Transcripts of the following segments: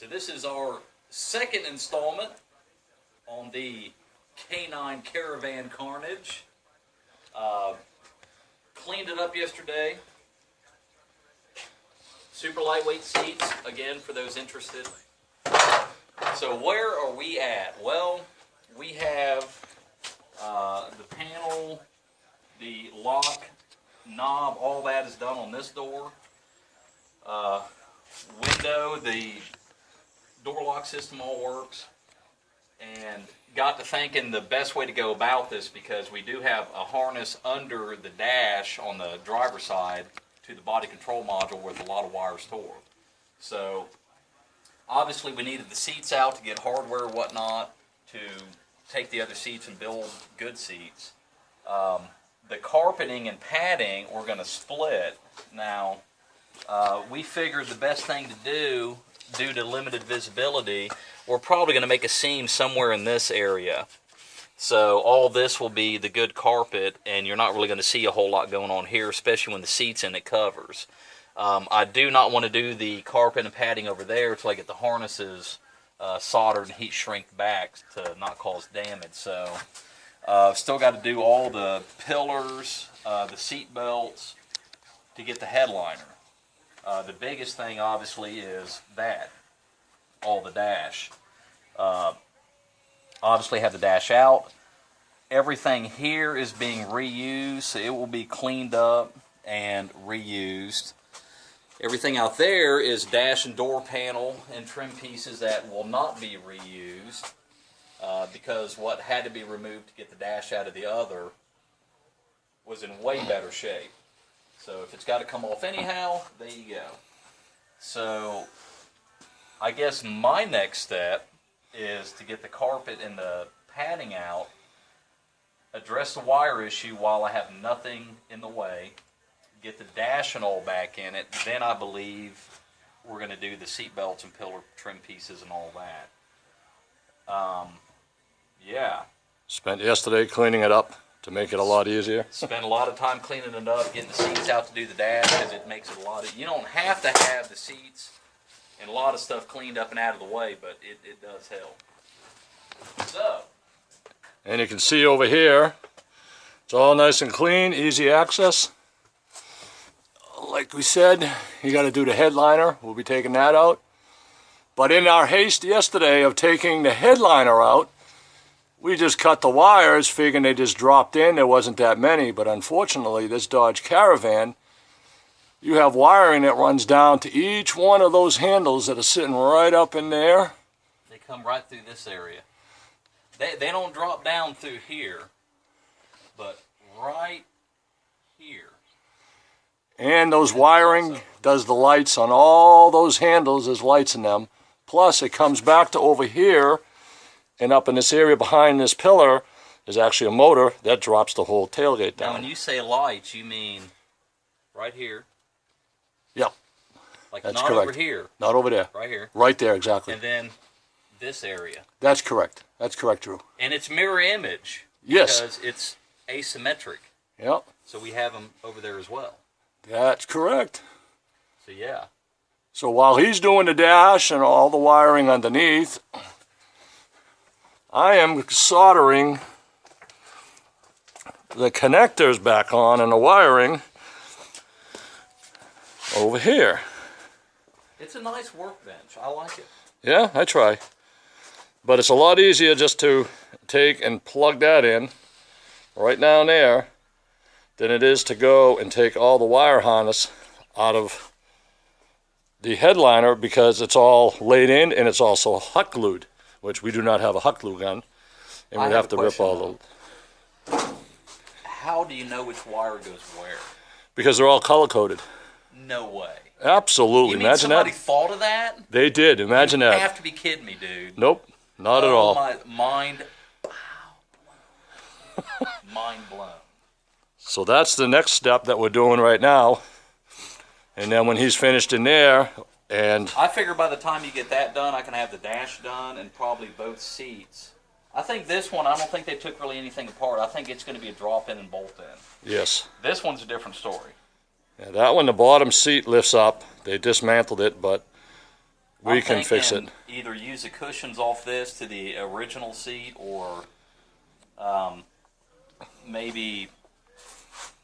So this is our second installment on the K9 Caravan Carnage. Cleaned it up yesterday. Super lightweight seats, again, for those interested. So where are we at? Well, we have the panel, the lock, knob, all that is done on this door. Window, the door lock system all works. And got to thinking the best way to go about this, because we do have a harness under the dash on the driver's side to the body control module with a lot of wires tore. So obviously we needed the seats out to get hardware and whatnot to take the other seats and build good seats. The carpeting and padding we're going to split. Now we figured the best thing to do, due to limited visibility, we're probably going to make a seam somewhere in this area. So all this will be the good carpet, and you're not really going to see a whole lot going on here, especially when the seats and it covers. I do not want to do the carpet and padding over there until I get the harnesses soldered and heat shrink back to not cause damage. So still got to do all the pillars, the seat belts to get the headliner. The biggest thing obviously is that, all the dash. Obviously have the dash out. Everything here is being reused, so it will be cleaned up and reused. Everything out there is dash and door panel and trim pieces that will not be reused because what had to be removed to get the dash out of the other was in way better shape. So if it's got to come off anyhow, there you go. So I guess my next step is to get the carpet and the padding out, address the wire issue while I have nothing in the way, get the dash and all back in it. Then I believe we're going to do the seat belts and pillar trim pieces and all that. Yeah. Spent yesterday cleaning it up to make it a lot easier. Spent a lot of time cleaning it up, getting the seats out to do the dash, because it makes it a lot of, you don't have to have the seats and a lot of stuff cleaned up and out of the way, but it does help. So. And you can see over here, it's all nice and clean, easy access. Like we said, you got to do the headliner. We'll be taking that out. But in our haste yesterday of taking the headliner out, we just cut the wires, figuring they just dropped in. There wasn't that many, but unfortunately, this Dodge Caravan, you have wiring that runs down to each one of those handles that are sitting right up in there. They come right through this area. They don't drop down through here, but right here. And those wiring does the lights on all those handles. There's lights in them. Plus, it comes back to over here, and up in this area behind this pillar is actually a motor that drops the whole tailgate down. Now, when you say lights, you mean right here? Yep. Like that's not correct. over here. Not over there. Right here. Right there, exactly. And then this area. That's correct. That's correct, Drew. And it's mirror image. Yes. Because it's asymmetric. Yep. So we have them over there as well. That's correct. So yeah. So while he's doing the dash and all the wiring underneath, I am soldering the connectors back on and the wiring over here. It's a nice workbench. I like it. Yeah, I try. But it's a lot easier just to take and plug that in right down there than it is to go and take all the wire harness out of the headliner, because it's all laid in and it's also hot glued, which we do not have a hot glue gun, and we have to rip all the... How do you know which wire goes where? Because they're all color coded. No way. Absolutely. You mean imagine somebody that? thought of that? They did. Imagine you that. You have to be kidding me, dude. Nope. Not at all. My mind. Mind blown. So that's the next step that we're doing right now. And then when he's finished in there, and I figure by the time you get that done, I can have the dash done and probably both seats. I think this one, I don't think they took really anything apart. I think it's going to be a drop-in and bolt-in. Yes. This one's a different story. Yeah, that one, the bottom seat lifts up. They dismantled it, but we can fix it. thinking either use the cushions off this to the original seat, or maybe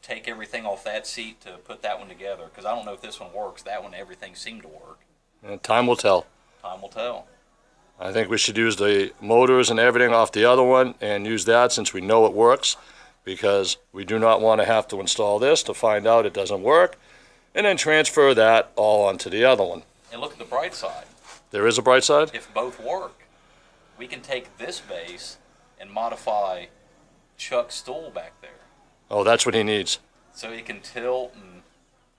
take everything off that seat to put that one together. Because I don't know if this one works. That one, everything seemed to work. And time will tell. Time will tell. I think we should use the motors and everything off the other one and use that since we know it works, because we do not want to have to install this to find out it doesn't work and then transfer that all onto the other one. And look at the bright side. There is a bright side? If both work, we can take this base and modify Chuck's stool back there. Oh, that's what he needs. So he can tilt and...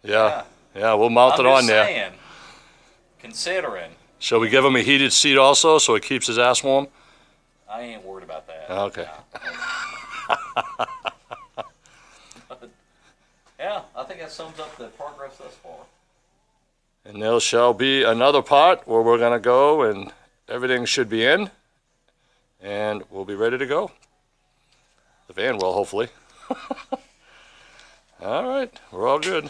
Yeah, we'll mount it on there. I'm just saying, considering... Shall we give him a heated seat also so it keeps his ass warm? I ain't worried about that. Okay. Yeah, I think that sums up the progress thus far. And there shall be another part where we're going to go and everything should be in and we'll be ready to go. The van will, hopefully. All right, we're all good.